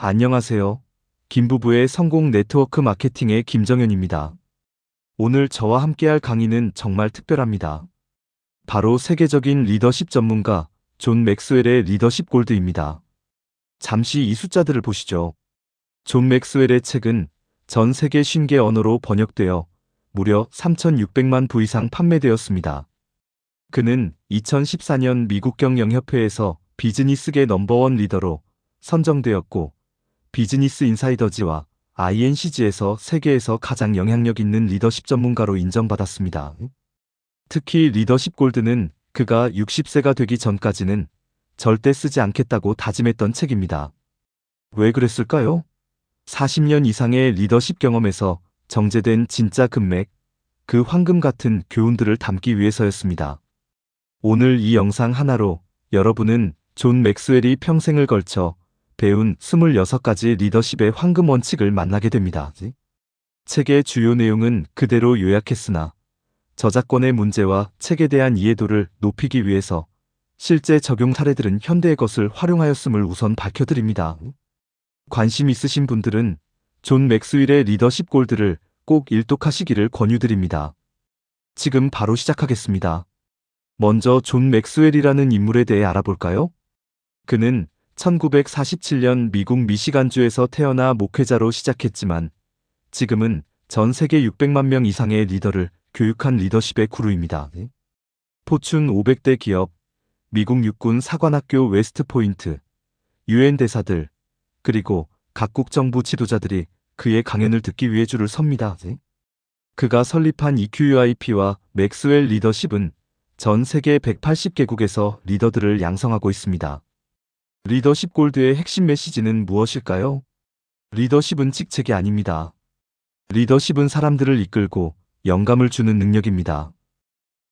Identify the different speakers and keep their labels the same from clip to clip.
Speaker 1: 안녕하세요. 김부부의 성공 네트워크 마케팅의 김정현입니다. 오늘 저와 함께할 강의는 정말 특별합니다. 바로 세계적인 리더십 전문가 존 맥스웰의 리더십 골드입니다. 잠시 이 숫자들을 보시죠. 존 맥스웰의 책은 전 세계 50개 언어로 번역되어 무려 3,600만 부 이상 판매되었습니다. 그는 2014년 미국 경영협회에서 비즈니스계 넘버원 리더로 선정되었고 비즈니스 인사이더지와 INCG에서 세계에서 가장 영향력 있는 리더십 전문가로 인정받았습니다. 특히 리더십 골드는 그가 60세가 되기 전까지는 절대 쓰지 않겠다고 다짐했던 책입니다. 왜 그랬을까요? 40년 이상의 리더십 경험에서 정제된 진짜 금맥, 그 황금 같은 교훈들을 담기 위해서였습니다. 오늘 이 영상 하나로 여러분은 존 맥스웰이 평생을 걸쳐 배운 26가지 리더십의 황금 원칙을 만나게 됩니다. 책의 주요 내용은 그대로 요약했으나 저작권의 문제와 책에 대한 이해도를 높이기 위해서 실제 적용 사례들은 현대의 것을 활용하였음을 우선 밝혀드립니다. 관심 있으신 분들은 존 맥스웰의 리더십 골드를 꼭 일독하시기를 권유드립니다. 지금 바로 시작하겠습니다. 먼저 존 맥스웰이라는 인물에 대해 알아볼까요? 그는 1947년 미국 미시간주에서 태어나 목회자로 시작했지만 지금은 전 세계 600만 명 이상의 리더를 교육한 리더십의 구루입니다. 포춘 500대 기업, 미국 육군 사관학교 웨스트포인트, UN 대사들, 그리고 각국 정부 지도자들이 그의 강연을 듣기 위해 줄을 섭니다. 그가 설립한 EQUIP와 맥스웰 리더십은 전 세계 180개국에서 리더들을 양성하고 있습니다. 리더십 골드의 핵심 메시지는 무엇일까요? 리더십은 직책이 아닙니다. 리더십은 사람들을 이끌고 영감을 주는 능력입니다.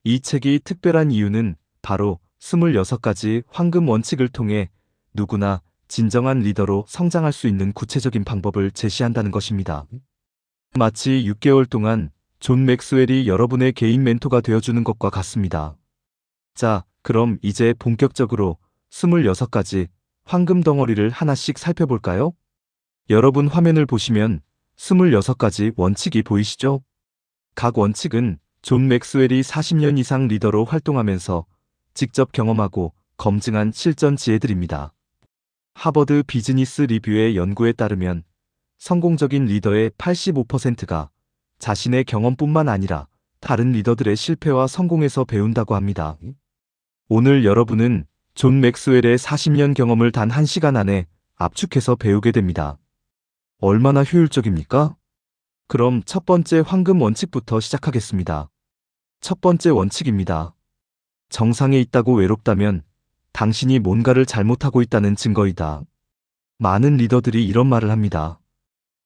Speaker 1: 이 책이 특별한 이유는 바로 26가지 황금 원칙을 통해 누구나 진정한 리더로 성장할 수 있는 구체적인 방법을 제시한다는 것입니다. 마치 6개월 동안 존 맥스웰이 여러분의 개인 멘토가 되어주는 것과 같습니다. 자, 그럼 이제 본격적으로 26가지 황금 덩어리를 하나씩 살펴볼까요? 여러분 화면을 보시면 26가지 원칙이 보이시죠? 각 원칙은 존 맥스웰이 40년 이상 리더로 활동하면서 직접 경험하고 검증한 실전 지혜들입니다. 하버드 비즈니스 리뷰의 연구에 따르면 성공적인 리더의 85%가 자신의 경험뿐만 아니라 다른 리더들의 실패와 성공에서 배운다고 합니다. 오늘 여러분은 존 맥스웰의 40년 경험을 단 1시간 안에 압축해서 배우게 됩니다. 얼마나 효율적입니까? 그럼 첫 번째 황금 원칙부터 시작하겠습니다. 첫 번째 원칙입니다. 정상에 있다고 외롭다면 당신이 뭔가를 잘못하고 있다는 증거이다. 많은 리더들이 이런 말을 합니다.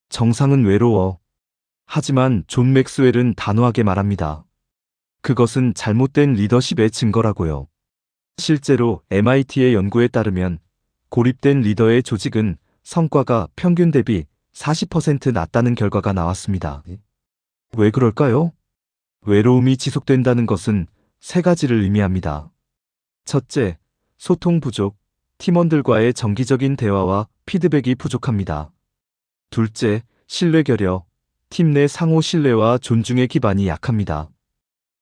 Speaker 1: 정상은 외로워. 하지만 존 맥스웰은 단호하게 말합니다. 그것은 잘못된 리더십의 증거라고요. 실제로 MIT의 연구에 따르면 고립된 리더의 조직은 성과가 평균 대비 40% 낮다는 결과가 나왔습니다. 왜 그럴까요? 외로움이 지속된다는 것은 3가지를 의미합니다. 첫째, 소통 부족, 팀원들과의 정기적인 대화와 피드백이 부족합니다. 둘째, 신뢰 결여, 팀 내 상호 신뢰와 존중의 기반이 약합니다.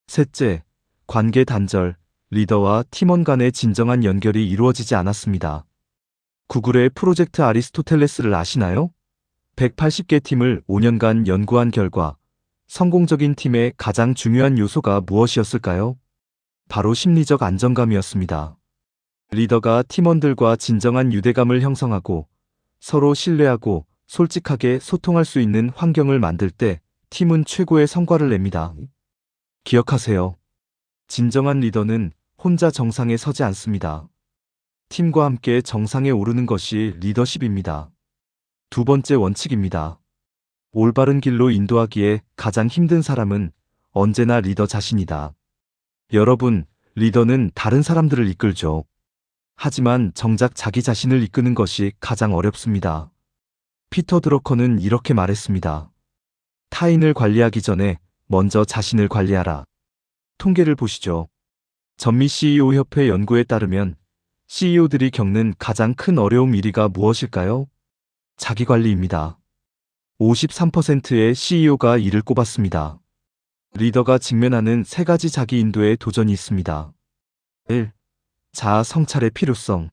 Speaker 1: 셋째, 관계 단절, 리더와 팀원 간의 진정한 연결이 이루어지지 않았습니다. 구글의 프로젝트 아리스토텔레스를 아시나요? 180개 팀을 5년간 연구한 결과 성공적인 팀의 가장 중요한 요소가 무엇이었을까요? 바로 심리적 안정감이었습니다. 리더가 팀원들과 진정한 유대감을 형성하고 서로 신뢰하고 솔직하게 소통할 수 있는 환경을 만들 때 팀은 최고의 성과를 냅니다. 기억하세요. 진정한 리더는 혼자 정상에 서지 않습니다. 팀과 함께 정상에 오르는 것이 리더십입니다. 두 번째 원칙입니다. 올바른 길로 인도하기에 가장 힘든 사람은 언제나 리더 자신이다. 여러분, 리더는 다른 사람들을 이끌죠. 하지만 정작 자기 자신을 이끄는 것이 가장 어렵습니다. 피터 드러커는 이렇게 말했습니다. 타인을 관리하기 전에 먼저 자신을 관리하라. 통계를 보시죠. 전미 CEO 협회 연구에 따르면 CEO들이 겪는 가장 큰 어려움 1위가 무엇일까요? 자기관리입니다. 53%의 CEO가 이를 꼽았습니다. 리더가 직면하는 세 가지 자기 인도의 도전이 있습니다. 1. 자아 성찰의 필요성.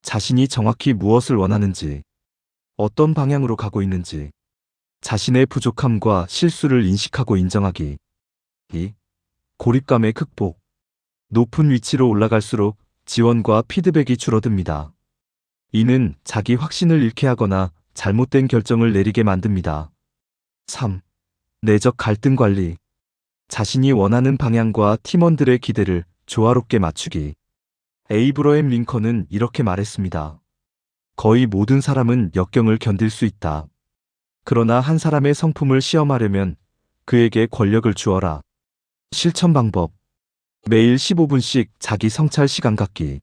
Speaker 1: 자신이 정확히 무엇을 원하는지, 어떤 방향으로 가고 있는지, 자신의 부족함과 실수를 인식하고 인정하기. 2. 고립감의 극복. 높은 위치로 올라갈수록 지원과 피드백이 줄어듭니다. 이는 자기 확신을 잃게 하거나 잘못된 결정을 내리게 만듭니다. 3. 내적 갈등 관리. 자신이 원하는 방향과 팀원들의 기대를 조화롭게 맞추기. 에이브러햄 링컨은 이렇게 말했습니다. 거의 모든 사람은 역경을 견딜 수 있다. 그러나 한 사람의 성품을 시험하려면 그에게 권력을 주어라. 실천 방법. 매일 15분씩 자기 성찰 시간 갖기.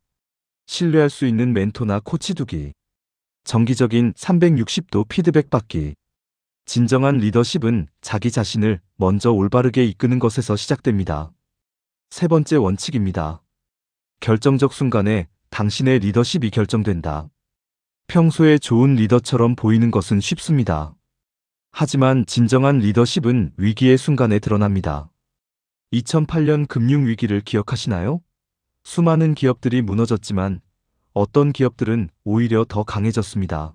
Speaker 1: 신뢰할 수 있는 멘토나 코치 두기. 정기적인 360도 피드백 받기. 진정한 리더십은 자기 자신을 먼저 올바르게 이끄는 것에서 시작됩니다. 세 번째 원칙입니다. 결정적 순간에 당신의 리더십이 결정된다. 평소에 좋은 리더처럼 보이는 것은 쉽습니다. 하지만 진정한 리더십은 위기의 순간에 드러납니다. 2008년 금융위기를 기억하시나요? 수많은 기업들이 무너졌지만 어떤 기업들은 오히려 더 강해졌습니다.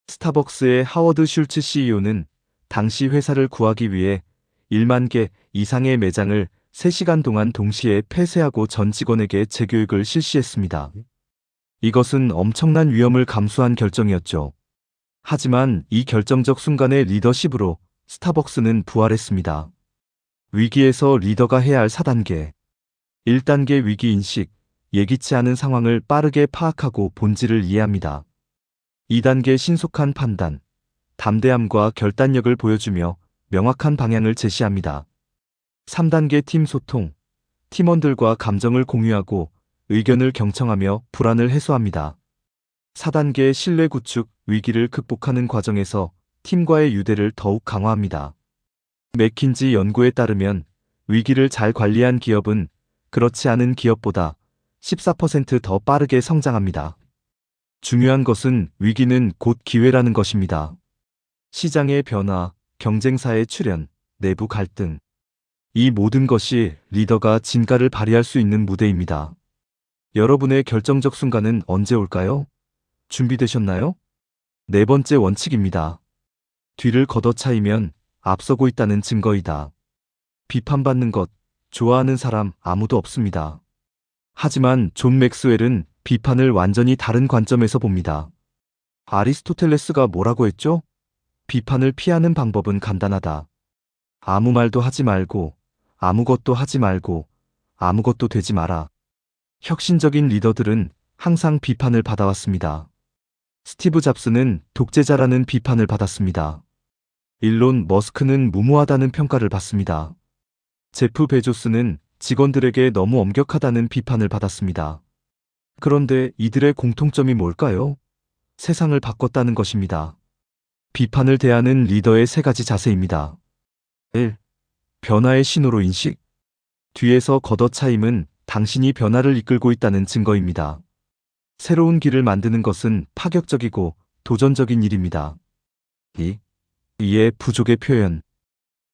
Speaker 1: 스타벅스의 하워드 슐츠 CEO는 당시 회사를 구하기 위해 1만 개 이상의 매장을 3시간 동안 동시에 폐쇄하고 전 직원에게 재교육을 실시했습니다. 이것은 엄청난 위험을 감수한 결정이었죠. 하지만 이 결정적 순간의 리더십으로 스타벅스는 부활했습니다. 위기에서 리더가 해야 할 4단계. 1단계 위기인식, 예기치 않은 상황을 빠르게 파악하고 본질을 이해합니다. 2단계 신속한 판단, 담대함과 결단력을 보여주며 명확한 방향을 제시합니다. 3단계 팀 소통, 팀원들과 감정을 공유하고 의견을 경청하며 불안을 해소합니다. 4단계 신뢰 구축, 위기를 극복하는 과정에서 팀과의 유대를 더욱 강화합니다. 맥킨지 연구에 따르면 위기를 잘 관리한 기업은 그렇지 않은 기업보다 14% 더 빠르게 성장합니다. 중요한 것은 위기는 곧 기회라는 것입니다. 시장의 변화, 경쟁사의 출현, 내부 갈등. 이 모든 것이 리더가 진가를 발휘할 수 있는 무대입니다. 여러분의 결정적 순간은 언제 올까요? 준비되셨나요? 네 번째 원칙입니다. 뒤를 걷어차이면 앞서고 있다는 증거이다. 비판받는 것, 좋아하는 사람 아무도 없습니다. 하지만 존 맥스웰은 비판을 완전히 다른 관점에서 봅니다. 아리스토텔레스가 뭐라고 했죠? 비판을 피하는 방법은 간단하다. 아무 말도 하지 말고, 아무것도 하지 말고, 아무것도 되지 마라. 혁신적인 리더들은 항상 비판을 받아왔습니다. 스티브 잡스는 독재자라는 비판을 받았습니다. 일론 머스크는 무모하다는 평가를 받습니다. 제프 베조스는 직원들에게 너무 엄격하다는 비판을 받았습니다. 그런데 이들의 공통점이 뭘까요? 세상을 바꿨다는 것입니다. 비판을 대하는 리더의 세 가지 자세입니다. 1. 변화의 신호로 인식. 뒤에서 걷어차임은 당신이 변화를 이끌고 있다는 증거입니다. 새로운 길을 만드는 것은 파격적이고 도전적인 일입니다. 2. 이의 부족의 표현.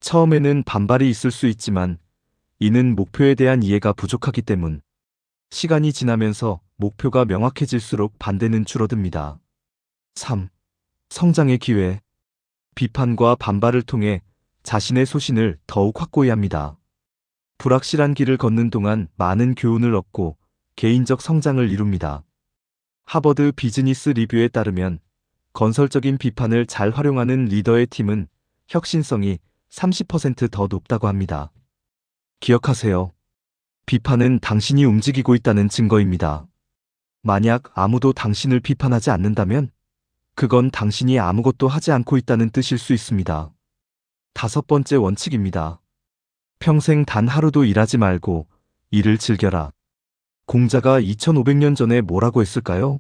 Speaker 1: 처음에는 반발이 있을 수 있지만 이는 목표에 대한 이해가 부족하기 때문. 시간이 지나면서 목표가 명확해질수록 반대는 줄어듭니다. 3. 성장의 기회. 비판과 반발을 통해 자신의 소신을 더욱 확고히 합니다. 불확실한 길을 걷는 동안 많은 교훈을 얻고 개인적 성장을 이룹니다. 하버드 비즈니스 리뷰에 따르면 건설적인 비판을 잘 활용하는 리더의 팀은 혁신성이 30% 더 높다고 합니다. 기억하세요. 비판은 당신이 움직이고 있다는 증거입니다. 만약 아무도 당신을 비판하지 않는다면 그건 당신이 아무것도 하지 않고 있다는 뜻일 수 있습니다. 다섯 번째 원칙입니다. 평생 단 하루도 일하지 말고 일을 즐겨라. 공자가 2500년 전에 뭐라고 했을까요?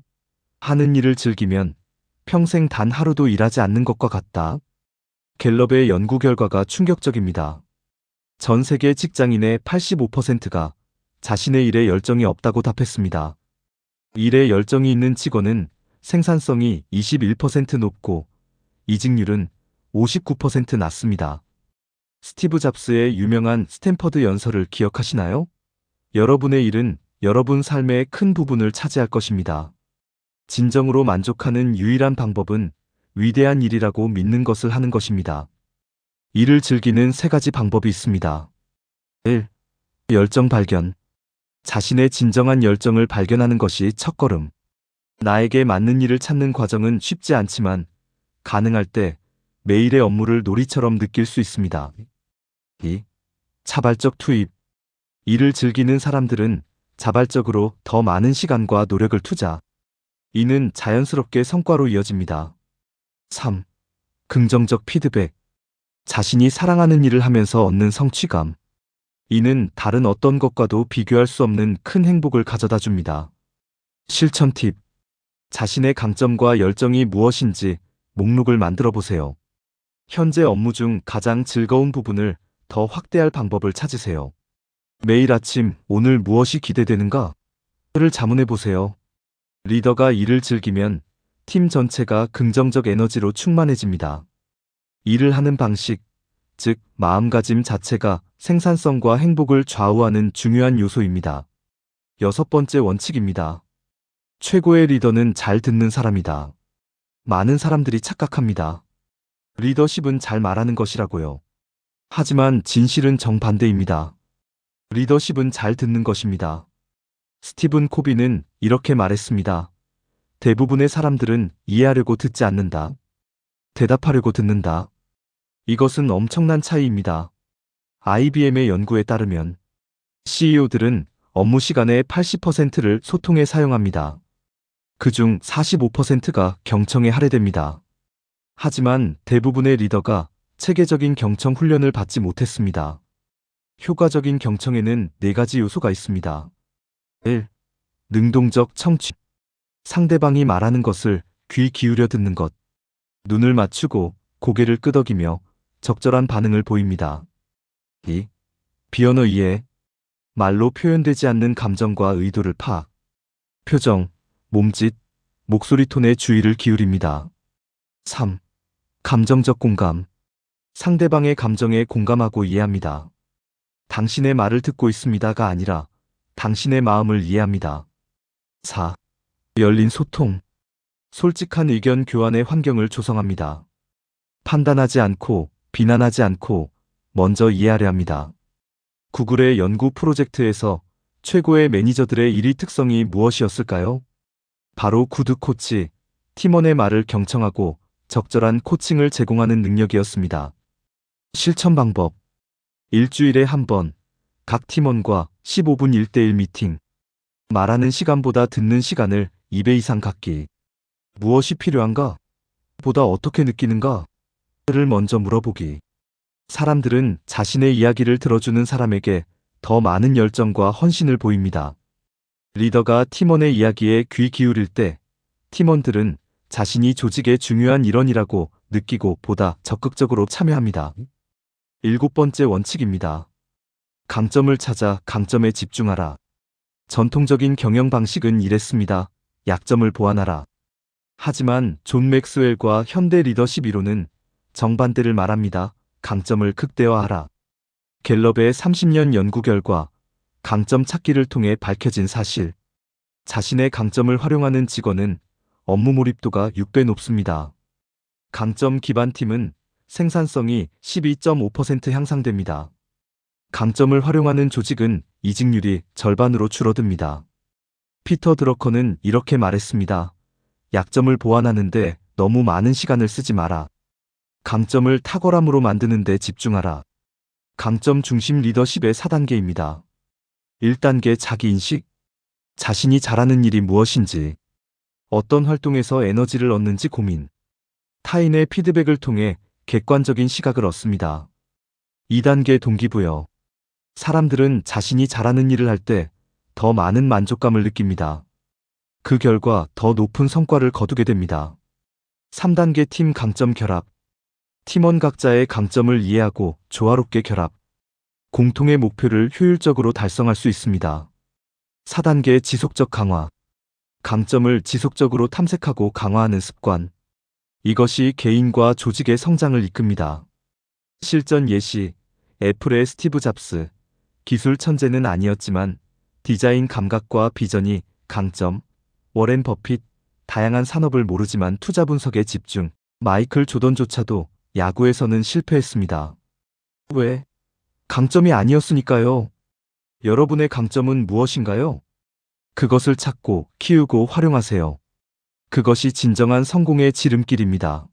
Speaker 1: 하는 일을 즐기면 평생 단 하루도 일하지 않는 것과 같다. 갤럽의 연구 결과가 충격적입니다. 전 세계 직장인의 85%가 자신의 일에 열정이 없다고 답했습니다. 일에 열정이 있는 직원은 생산성이 21% 높고 이직률은 59% 낮습니다. 스티브 잡스의 유명한 스탠퍼드 연설을 기억하시나요? 여러분의 일은 여러분 삶의 큰 부분을 차지할 것입니다. 진정으로 만족하는 유일한 방법은 위대한 일이라고 믿는 것을 하는 것입니다. 일을 즐기는 3가지 방법이 있습니다. 1. 열정 발견. 자신의 진정한 열정을 발견하는 것이 첫걸음. 나에게 맞는 일을 찾는 과정은 쉽지 않지만 가능할 때 매일의 업무를 놀이처럼 느낄 수 있습니다. 2. 자발적 투입. 일을 즐기는 사람들은 자발적으로 더 많은 시간과 노력을 투자. 이는 자연스럽게 성과로 이어집니다. 3. 긍정적 피드백. 자신이 사랑하는 일을 하면서 얻는 성취감. 이는 다른 어떤 것과도 비교할 수 없는 큰 행복을 가져다 줍니다. 실천 팁. 자신의 강점과 열정이 무엇인지 목록을 만들어 보세요. 현재 업무 중 가장 즐거운 부분을 더 확대할 방법을 찾으세요. 매일 아침 오늘 무엇이 기대되는가? 를 자문해 보세요. 리더가 일을 즐기면 팀 전체가 긍정적 에너지로 충만해집니다. 일을 하는 방식, 즉 마음가짐 자체가 생산성과 행복을 좌우하는 중요한 요소입니다. 6번째 원칙입니다. 최고의 리더는 잘 듣는 사람이다. 많은 사람들이 착각합니다. 리더십은 잘 말하는 것이라고요. 하지만 진실은 정반대입니다. 리더십은 잘 듣는 것입니다. 스티븐 코비는 이렇게 말했습니다. 대부분의 사람들은 이해하려고 듣지 않는다. 대답하려고 듣는다. 이것은 엄청난 차이입니다. IBM의 연구에 따르면 CEO들은 업무 시간의 80%를 소통에 사용합니다. 그중 45%가 경청에 할애됩니다. 하지만 대부분의 리더가 체계적인 경청 훈련을 받지 못했습니다. 효과적인 경청에는 4가지 요소가 있습니다. 1. 능동적 청취. 상대방이 말하는 것을 귀 기울여 듣는 것. 눈을 맞추고 고개를 끄덕이며 적절한 반응을 보입니다. 2. 비언어 이해. 말로 표현되지 않는 감정과 의도를 파악. 표정, 몸짓, 목소리 톤에 주의를 기울입니다. 3. 감정적 공감. 상대방의 감정에 공감하고 이해합니다. 당신의 말을 듣고 있습니다가 아니라 당신의 마음을 이해합니다. 4. 열린 소통. 솔직한 의견 교환의 환경을 조성합니다. 판단하지 않고 비난하지 않고 먼저 이해하려 합니다. 구글의 연구 프로젝트에서 최고의 매니저들의 1위 특성이 무엇이었을까요? 바로 구드 코치, 팀원의 말을 경청하고 적절한 코칭을 제공하는 능력이었습니다. 실천 방법. 일주일에 한 번, 각 팀원과 15분 1대1 미팅. 말하는 시간보다 듣는 시간을 2배 이상 갖기. 무엇이 필요한가? 보다 어떻게 느끼는가? 를 먼저 물어보기. 사람들은 자신의 이야기를 들어주는 사람에게 더 많은 열정과 헌신을 보입니다. 리더가 팀원의 이야기에 귀 기울일 때 팀원들은 자신이 조직의 중요한 일원이라고 느끼고 보다 적극적으로 참여합니다. 7번째 원칙입니다. 강점을 찾아 강점에 집중하라. 전통적인 경영 방식은 이랬습니다. 약점을 보완하라. 하지만 존 맥스웰과 현대 리더십 이론은 정반대를 말합니다. 강점을 극대화하라. 갤럽의 30년 연구 결과 강점 찾기를 통해 밝혀진 사실. 자신의 강점을 활용하는 직원은 업무 몰입도가 6배 높습니다. 강점 기반 팀은 생산성이 12.5% 향상됩니다. 강점을 활용하는 조직은 이직률이 절반으로 줄어듭니다. 피터 드러커는 이렇게 말했습니다. 약점을 보완하는데 너무 많은 시간을 쓰지 마라. 강점을 탁월함으로 만드는 데 집중하라. 강점 중심 리더십의 4단계입니다. 1단계 자기인식. 자신이 잘하는 일이 무엇인지, 어떤 활동에서 에너지를 얻는지 고민. 타인의 피드백을 통해 객관적인 시각을 얻습니다. 2단계 동기부여. 사람들은 자신이 잘하는 일을 할 때 더 많은 만족감을 느낍니다. 그 결과 더 높은 성과를 거두게 됩니다. 3단계 팀 강점 결합. 팀원 각자의 강점을 이해하고 조화롭게 결합. 공통의 목표를 효율적으로 달성할 수 있습니다. 4단계 지속적 강화. 강점을 지속적으로 탐색하고 강화하는 습관. 이것이 개인과 조직의 성장을 이끕니다. 실전 예시, 애플의 스티브 잡스. 기술 천재는 아니었지만 디자인 감각과 비전이 강점. 워렌 버핏. 다양한 산업을 모르지만 투자 분석에 집중. 마이클 조던조차도 야구에서는 실패했습니다. 왜? 강점이 아니었으니까요. 여러분의 강점은 무엇인가요? 그것을 찾고 키우고 활용하세요. 그것이 진정한 성공의 지름길입니다.